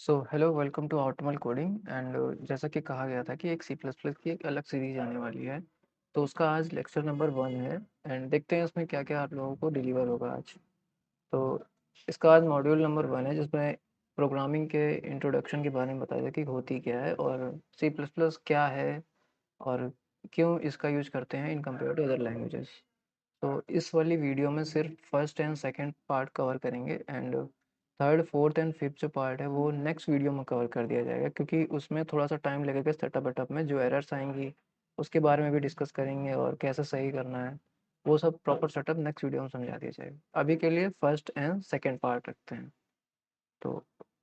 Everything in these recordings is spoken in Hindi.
हेलो वेलकम टू ऑटोमल कोडिंग एंड जैसा कि कहा गया था कि एक सी प्लस प्लस की एक अलग सीरीज आने वाली है। तो उसका आज लेक्चर नंबर 1 है एंड देखते हैं इसमें क्या क्या आप लोगों को डिलीवर होगा आज। तो इसका आज मॉड्यूल नंबर 1 है जिसमें प्रोग्रामिंग के इंट्रोडक्शन के बारे में बताया जाए कि होती क्या है और सी प्लस प्लस क्या है और क्यों इसका यूज करते हैं in compare to other languages. तो इस वाली वीडियो में सिर्फ first and second part cover करेंगे and third fourth and fifth जो पार्ट है वो नेक्स्ट वीडियो में कवर कर दिया जाएगा, क्योंकि उसमें थोड़ा सा टाइम लगेगा सेटअप वेटअप में। जो एरर्स आएंगी उसके बारे में भी डिस्कस करेंगे और कैसे सही करना है, वो सब प्रॉपर सेटअप नेक्स्ट वीडियो में समझा दिया जाएगा। अभी के लिए फर्स्ट एंड सेकेंड पार्ट रखते हैं। तो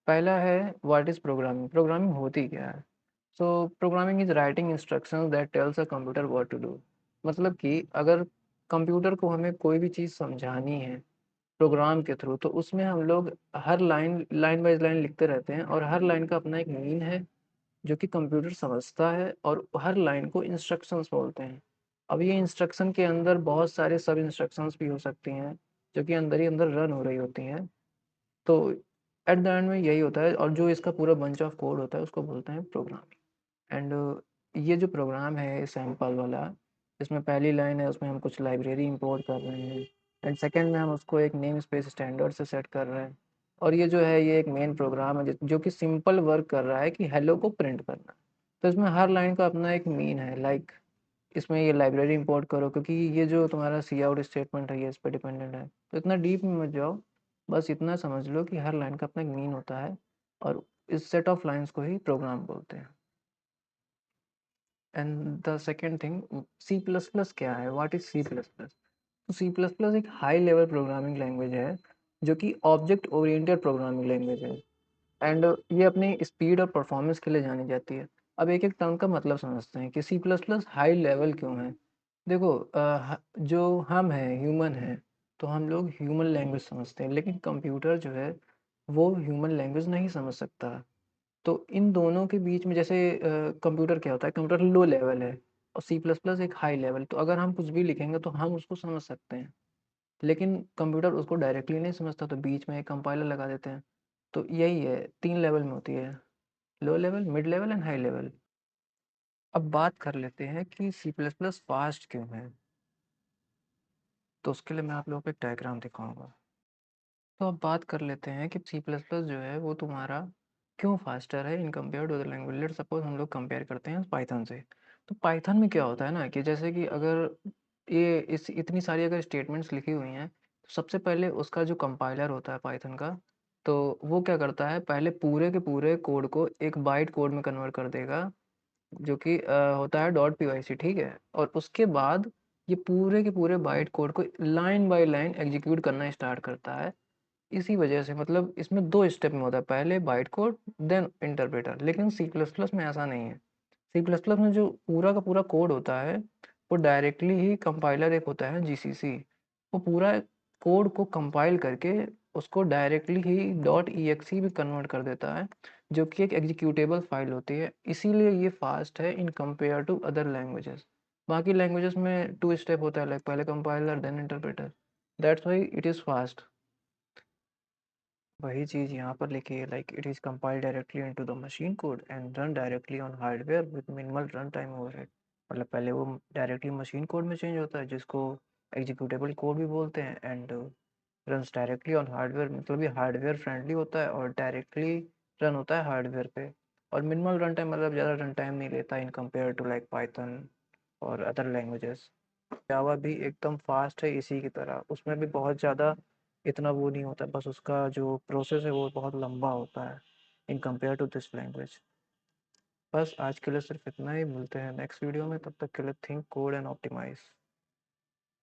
पहला है व्हाट इज़ प्रोग्रामिंग। प्रोग्रामिंग होती क्या है? So programming is writing instructions that tells a computer what to do. मतलब कि अगर कंप्यूटर को हमें कोई भी चीज़ समझानी है प्रोग्राम के थ्रू, तो उसमें हम लोग हर लाइन लाइन बाय लाइन लिखते रहते हैं और हर लाइन का अपना एक मीन है जो कि कंप्यूटर समझता है, और हर लाइन को इंस्ट्रक्शंस बोलते हैं। अब ये इंस्ट्रक्शन के अंदर बहुत सारे सब इंस्ट्रक्शंस भी हो सकती हैं जो कि अंदर ही अंदर रन हो रही होती हैं। तो एट द एंड में यही होता है, और जो इसका पूरा बंच ऑफ कोड होता है उसको बोलते हैं प्रोग्रामिंग। एंड ये जो प्रोग्राम है सैंपल वाला, इसमें पहली लाइन है उसमें हम कुछ लाइब्रेरी इंपोर्ट कर रहे हैं एंड सेकंड में हम उसको एक नेम स्पेस स्टैंडर्ड से सेट कर रहे हैं। और ये जो है ये एक मेन प्रोग्राम है जो कि सिंपल वर्क कर रहा है कि हेलो को प्रिंट करना। तो इसमें हर लाइन का अपना एक मीन है। लाइक इसमें ये लाइब्रेरी इंपोर्ट करो, क्योंकि ये जो तुम्हारा सी आउट स्टेटमेंट है ये इस पर डिपेंडेंट है। तो इतना डीप में मत जाओ, बस इतना समझ लो कि हर लाइन का अपना एक मीन होता है और इस सेट ऑफ लाइंस को ही प्रोग्राम बोलते हैं। And the second thing, C plus plus क्या है? What is C plus plus? तो सी प्लस प्लस एक हाई लेवल प्रोग्रामिंग लैंग्वेज है जो कि ऑब्जेक्ट ओरिएंटेड प्रोग्रामिंग लैंग्वेज है। एंड ये अपनी स्पीड और परफॉर्मेंस के लिए जानी जाती है। अब एक एक टर्म का मतलब समझते हैं कि C plus plus high level क्यों है। देखो जो हम हैं ह्यूमन हैं, तो हम लोग ह्यूमन लैंग्वेज समझते हैं, लेकिन कंप्यूटर जो है वो ह्यूमन लैंग्वेज नहीं समझ सकता। तो इन दोनों के बीच में जैसे कंप्यूटर क्या होता है, कंप्यूटर लो लेवल है और सी प्लस प्लस एक हाई लेवल। तो अगर हम कुछ भी लिखेंगे तो हम उसको समझ सकते हैं, लेकिन कंप्यूटर उसको डायरेक्टली नहीं समझता, तो बीच में एक कंपाइलर लगा देते हैं। तो यही है, 3 लेवल में होती है, low level, mid level and high level. अब बात कर लेते हैं कि सी प्लस प्लस फास्ट क्यों है। तो उसके लिए मैं आप लोगों को एक डायग्राम दिखाऊंगा। तो अब बात कर लेते हैं कि सी प्लस प्लस जो है वो तुम्हारा क्यों फास्टर है in compare to other language. Let suppose हम लोग कंपेयर करते हैं पाइथन से। तो पाइथन में क्या होता है ना कि जैसे कि अगर ये इस इतनी सारी अगर स्टेटमेंट्स लिखी हुई हैं, तो सबसे पहले उसका जो कंपाइलर होता है पाइथन का, तो वो क्या करता है, पहले पूरे के पूरे कोड को एक बाइट कोड में कन्वर्ट कर देगा, जो कि होता है डॉट पी वाई सी, ठीक है। और उसके बाद ये पूरे के पूरे बाइट कोड को लाइन बाय लाइन एग्जीक्यूट करना स्टार्ट करता है। इसी वजह से मतलब इसमें 2 स्टेप में होता है, पहले बाइट कोड देन इंटरप्रेटर। लेकिन सी प्लस प्लस में ऐसा नहीं है। सी प्लस प्लस में जो पूरा का पूरा कोड होता है वो डायरेक्टली ही कंपाइलर एक होता है जीसीसी, वो पूरा कोड को कंपाइल करके उसको डायरेक्टली ही डॉट ई में कन्वर्ट कर देता है, जो कि एक एग्जीक्यूटेबल फाइल होती है। इसीलिए ये फास्ट है in compare to other languages. बाकी लैंग्वेजेस में 2 स्टेप होता है, लाइक पहले compiler then interpreter. That's why it is fast. वही चीज़ यहाँ पर लिखी है, like it is compiled directly into the machine code and run directly on hardware with minimal run time overhead. मतलब पहले वो डायरेक्टली मशीन कोड में चेंज होता है जिसको एग्जीक्यूटेबल कोड भी बोलते हैं, and runs directly on hardware, मतलब ये हार्डवेयर फ्रेंडली होता है और डायरेक्टली रन होता है हार्डवेयर पे। और मिनिमल रन टाइम मतलब ज़्यादा रन टाइम नहीं लेता in compare to like Python और अदर लैंग्वेजेस। जावा भी एकदम फास्ट है इसी की तरह, उसमें भी बहुत ज़्यादा इतना वो नहीं होता, बस उसका जो प्रोसेस है वो बहुत लंबा होता है in compare to this language. बस आज के लिए सिर्फ इतना ही, मिलते हैं नेक्स्ट वीडियो में, तब तक के लिए थिंक कोड एंड ऑप्टिमाइज।